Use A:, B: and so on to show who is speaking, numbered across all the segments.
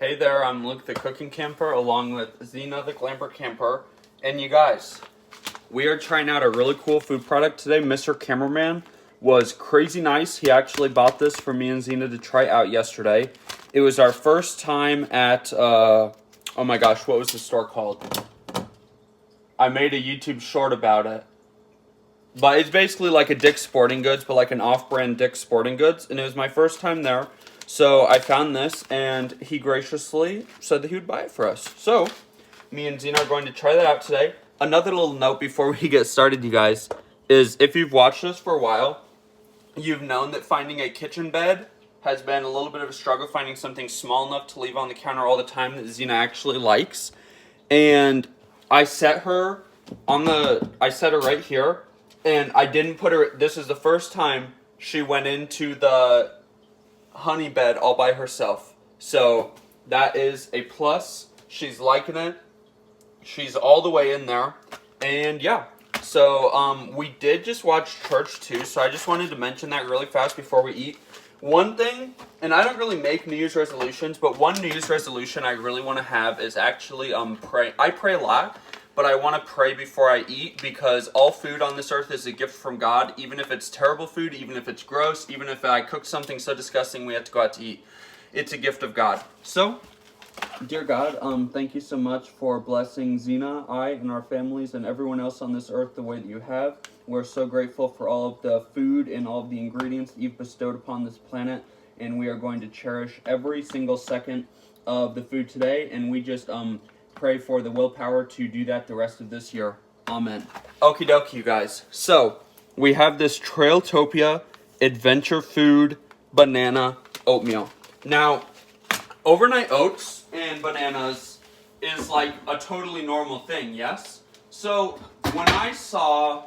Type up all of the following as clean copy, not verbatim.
A: Hey there, I'm Luke the Cooking Camper along with Zena the Glamper Camper. And you guys, we are trying out a really cool food product today. Mr. Cameraman was crazy nice. He actually bought this for me and Zena to try out yesterday. It was our first time at, oh my gosh, what was the store called? I made a YouTube short about it. But it's basically like a Dick's Sporting Goods, but like an off-brand Dick's Sporting Goods. And it was my first time there. So I found this, and he graciously said that he would buy it for us. So me and Zena are going to try that out today. Another little note before we get started, you guys, is if you've watched us for a while, you've known that finding a kitchen bed has been a little bit of a struggle, finding something small enough to leave on the counter all the time that Zena actually likes. And I set her right here, and I didn't put her, this is the first time she went into the honey bed all by herself. So that is a plus. She's liking it. She's all the way in there. And yeah. So we did just watch church too, so I just wanted to mention that really fast before we eat. One thing, and I don't really make New Year's resolutions, but one New Year's resolution I really want to have is actually pray. I pray a lot, but I want to pray before I eat, because all food on this earth is a gift from God, even if it's terrible food, even if it's gross, even if I cook something so disgusting we have to go out to eat. It's a gift of God. So, dear God, thank you so much for blessing Zena, I, and our families, and everyone else on this earth the way that you have. We're so grateful for all of the food and all of the ingredients that you've bestowed upon this planet, and we are going to cherish every single second of the food today, and we just pray for the willpower to do that the rest of this year. Amen. Okie dokie, you guys. So, we have this Trailtopia Adventure Food Banana Oatmeal. Now, overnight oats and bananas is like a totally normal thing, yes? So, when I saw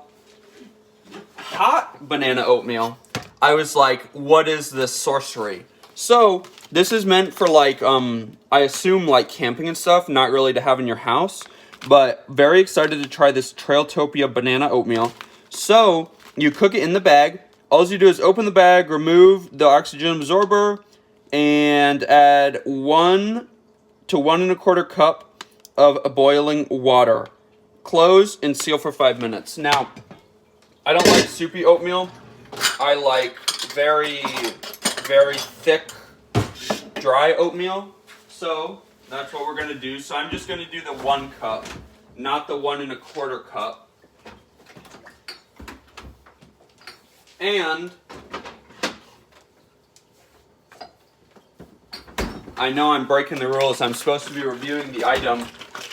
A: hot banana oatmeal, I was like, what is this sorcery? So, this is meant for like, I assume like camping and stuff, not really to have in your house, but very excited to try this Trailtopia banana oatmeal. So, you cook it in the bag. All you do is open the bag, remove the oxygen absorber, and add 1 to 1 1/4 cup of boiling water. Close and seal for 5 minutes. Now, I don't like soupy oatmeal. I like very, very thick, dry oatmeal. So that's what we're going to do. So I'm just going to do the 1 cup, not the 1 1/4 cup. And I know I'm breaking the rules. I'm supposed to be reviewing the item,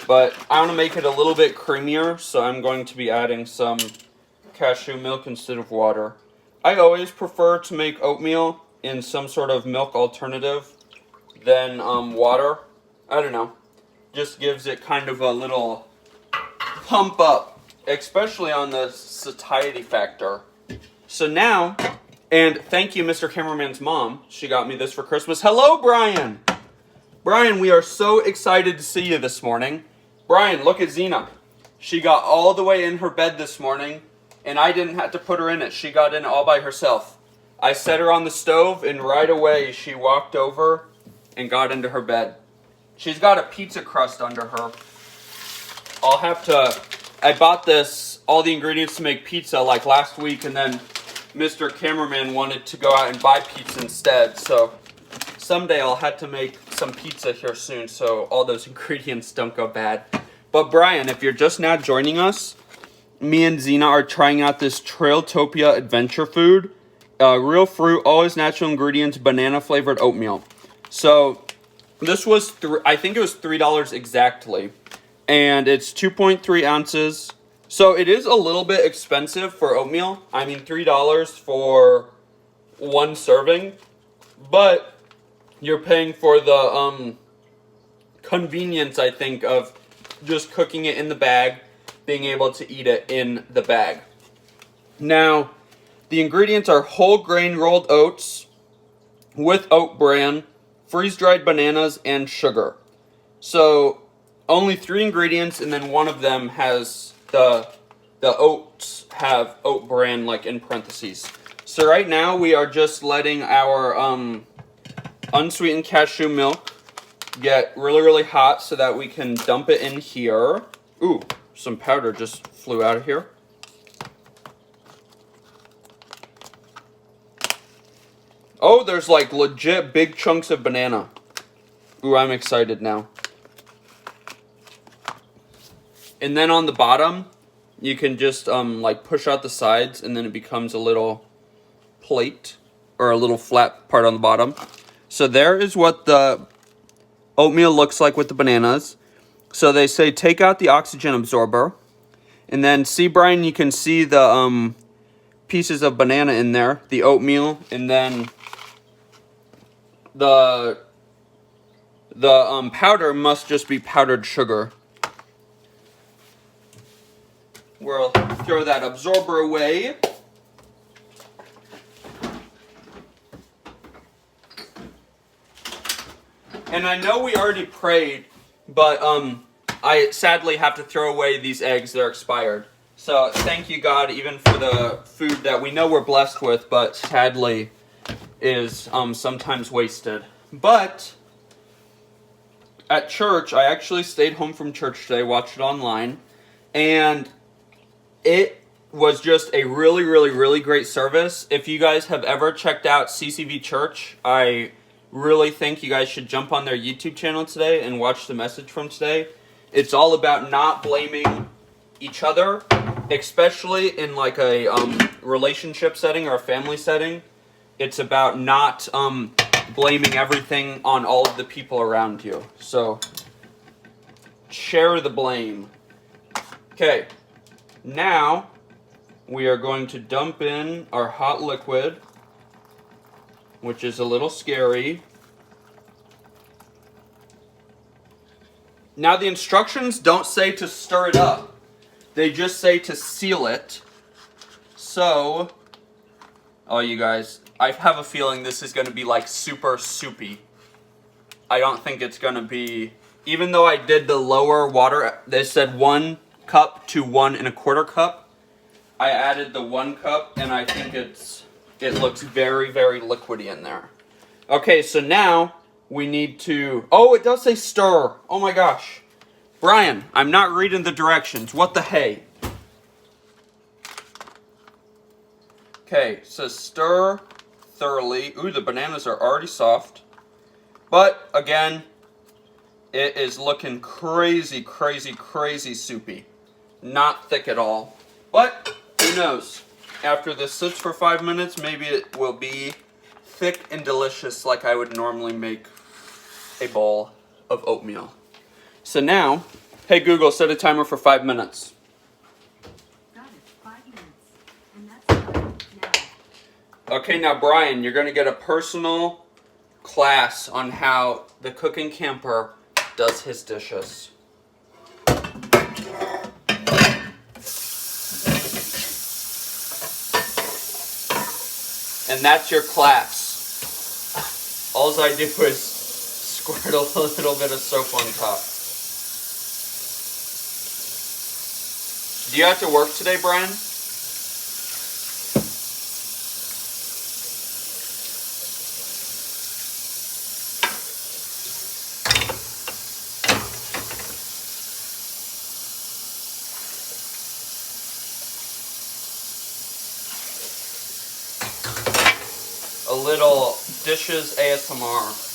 A: but I want to make it a little bit creamier, so I'm going to be adding some cashew milk instead of water. I always prefer to make oatmeal in some sort of milk alternative than water. I don't know. Just gives it kind of a little pump up, especially on the satiety factor. So now, and thank you, Mr. Cameraman's mom. She got me this for Christmas. Hello, Brian! Brian, we are so excited to see you this morning. Brian, look at Zena. She got all the way in her bed this morning, and I didn't have to put her in it. She got in all by herself. I set her on the stove, and right away she walked over and got into her bed. She's got a pizza crust under her. I bought all the ingredients to make pizza like last week, and then Mr. Cameraman wanted to go out and buy pizza instead, so someday I'll have to make some pizza here soon so all those ingredients don't go bad. But Brian, if you're just now joining us, me and Zena are trying out this Trailtopia Adventure Food. Real fruit, always natural ingredients, banana flavored oatmeal. So this was, I think it was $3 exactly. And it's 2.3 ounces. So it is a little bit expensive for oatmeal. I mean, $3 for 1 serving. But you're paying for the convenience, I think, of just cooking it in the bag, being able to eat it in the bag. Now, the ingredients are whole grain rolled oats with oat bran, freeze-dried bananas, and sugar. So, only 3 ingredients, and then one of them has the oats have oat bran like in parentheses. So right now we are just letting our unsweetened cashew milk get really, really hot so that we can dump it in here. Ooh, some powder just flew out of here. Oh, there's like legit big chunks of banana. Ooh, I'm excited now. And then on the bottom, you can just like push out the sides and then it becomes a little plate or a little flat part on the bottom. So there is what the oatmeal looks like with the bananas. So they say take out the oxygen absorber. And then see, Brian, you can see the pieces of banana in there, the oatmeal, and then the powder must just be powdered sugar. We'll throw that absorber away. And I know we already prayed, but I sadly have to throw away these eggs. They're expired. So thank you, God, even for the food that we know we're blessed with, but sadly is sometimes wasted. But at church, I actually stayed home from church today, watched it online, and it was just a really, really, really great service. If you guys have ever checked out CCV Church, I really think you guys should jump on their YouTube channel today and watch the message from today. It's all about not blaming each other, especially in like a relationship setting or a family setting. It's about not blaming everything on all of the people around you. So share the blame. Okay, now we are going to dump in our hot liquid, which is a little scary. Now the instructions don't say to stir it up. They just say to seal it. So, oh you guys, I have a feeling this is going to be like super soupy. I don't think it's going to be, even though I did the lower water, they said 1 cup to 1 1/4 cup. I added the 1 cup and I think it looks very, very liquidy in there. Okay, so now we need to, oh, it does say stir. Oh my gosh. Brian, I'm not reading the directions. What the hey? Okay, so stir thoroughly. Ooh, the bananas are already soft. But, again, it is looking crazy, crazy, crazy soupy. Not thick at all. But, who knows? After this sits for 5 minutes, maybe it will be thick and delicious like I would normally make a bowl of oatmeal. So now, hey Google, set a timer for 5 minutes.
B: Got it, 5 minutes. And that's starting now.
A: Okay, now Brian, you're going to get a personal class on how the cooking camper does his dishes. And that's your class. All I do is squirt a little bit of soap on top. Do you have to work today, Brian? A little dishes ASMR.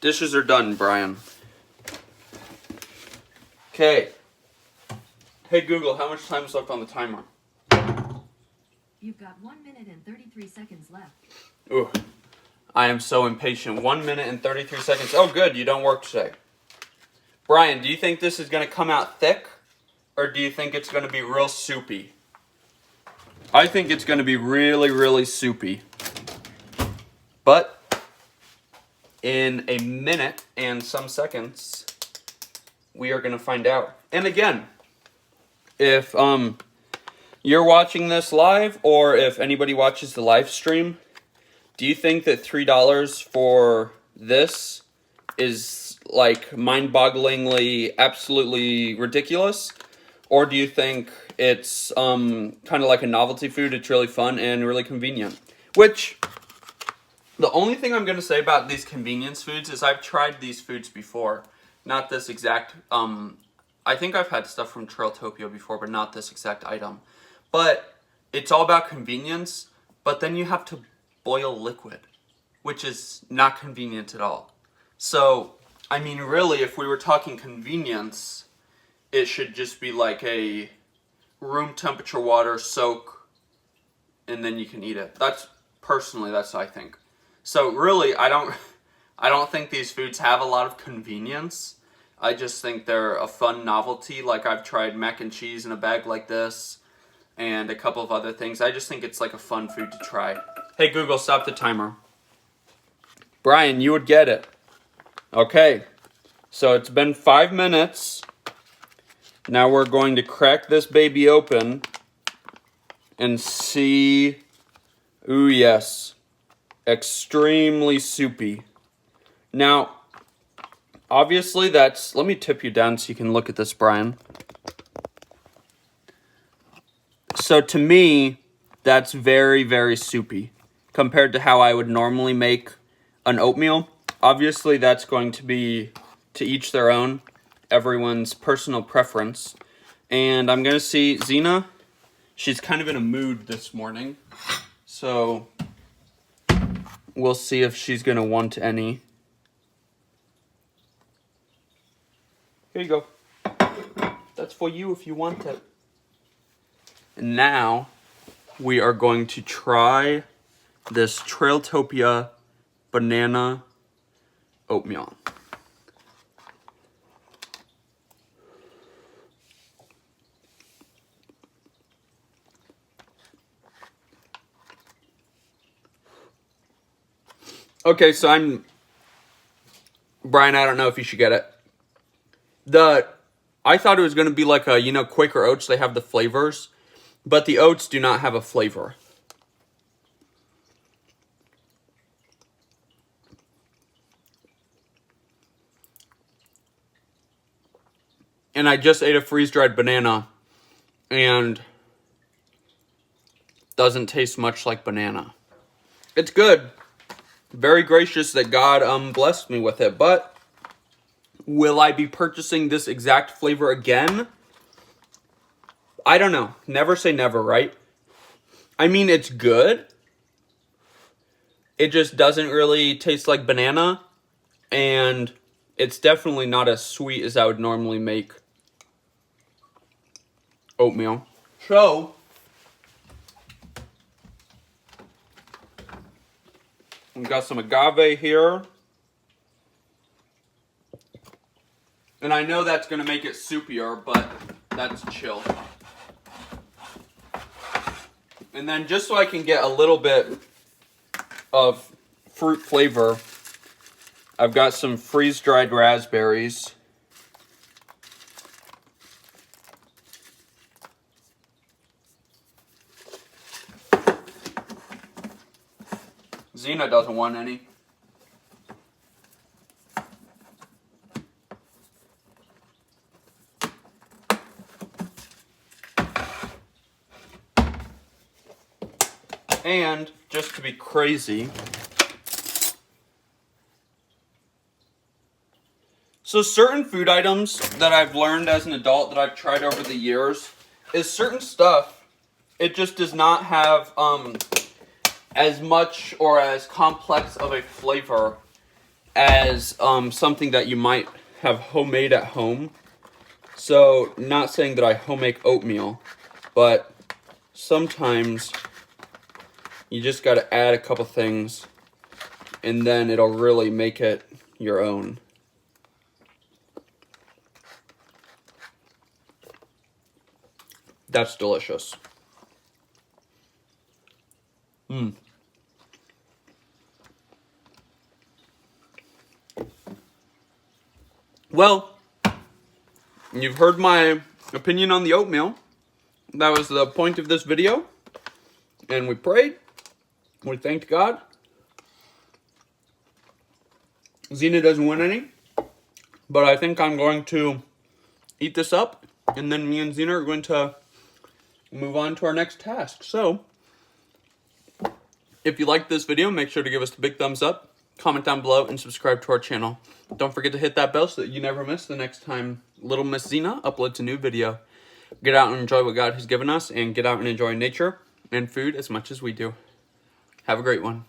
A: Dishes are done, Brian. Okay. Hey Google, how much time is left on the timer?
B: You've got 1 minute and 33 seconds left.
A: Ooh, I am so impatient. 1 minute and 33 seconds. Oh, good, you don't work today. Brian, do you think this is going to come out thick? Or do you think it's going to be real soupy? I think it's going to be really, really soupy. But in a minute and some seconds, we are going to find out. And again, if you're watching this live, or if anybody watches the live stream, do you think that $3 for this is like mind-bogglingly, absolutely ridiculous? Or do you think it's kind of like a novelty food, it's really fun and really convenient? Which, the only thing I'm going to say about these convenience foods is I've tried these foods before. Not this exact, I think I've had stuff from Trailtopia before, but not this exact item. But it's all about convenience, but then you have to boil liquid, which is not convenient at all. So, I mean, really, if we were talking convenience, it should just be like a room temperature water soak, and then you can eat it. That's what I think. So really, I don't think these foods have a lot of convenience. I just think they're a fun novelty. Like, I've tried mac and cheese in a bag like this, and a couple of other things. I just think it's like a fun food to try. Hey Google, stop the timer. Brian, you would get it. Okay, so it's been 5 minutes. Now we're going to crack this baby open and see. Ooh, yes. Extremely soupy. Now, obviously that's... Let me tip you down so you can look at this, Brian. So to me, that's very, very soupy compared to how I would normally make an oatmeal. Obviously, that's going to be to each their own, everyone's personal preference. And I'm going to see Xena. She's kind of in a mood this morning. So we'll see if she's going to want any. Here you go. That's for you if you want it. And now we are going to try this Trailtopia banana oatmeal. Okay, so Brian, I don't know if you should get it. I thought it was going to be like a, Quaker Oats, they have the flavors, but the oats do not have a flavor. And I just ate a freeze-dried banana, and doesn't taste much like banana. It's good. Very gracious that God blessed me with it, but will I be purchasing this exact flavor again? I don't know. Never say never, right? I mean, it's good. It just doesn't really taste like banana, and it's definitely not as sweet as I would normally make oatmeal. So, we've got some agave here. And I know that's going to make it soupier, but that's chill. And then just so I can get a little bit of fruit flavor, I've got some freeze-dried raspberries. Zena doesn't want any. And just to be crazy, so certain food items that I've learned as an adult that I've tried over the years is certain stuff, it just does not have as much or as complex of a flavor as something that you might have homemade at home. So, not saying that I homemade oatmeal, but sometimes you just got to add a couple things, and then it'll really make it your own. That's delicious. Well, you've heard my opinion on the oatmeal. That was the point of this video. And we prayed. We thanked God. Zena doesn't want any. But I think I'm going to eat this up. And then me and Zena are going to move on to our next task. So, if you liked this video, make sure to give us a big thumbs up. Comment down below and subscribe to our channel. Don't forget to hit that bell so that you never miss the next time Little Miss Zena uploads a new video. Get out and enjoy what God has given us, and get out and enjoy nature and food as much as we do. Have a great one.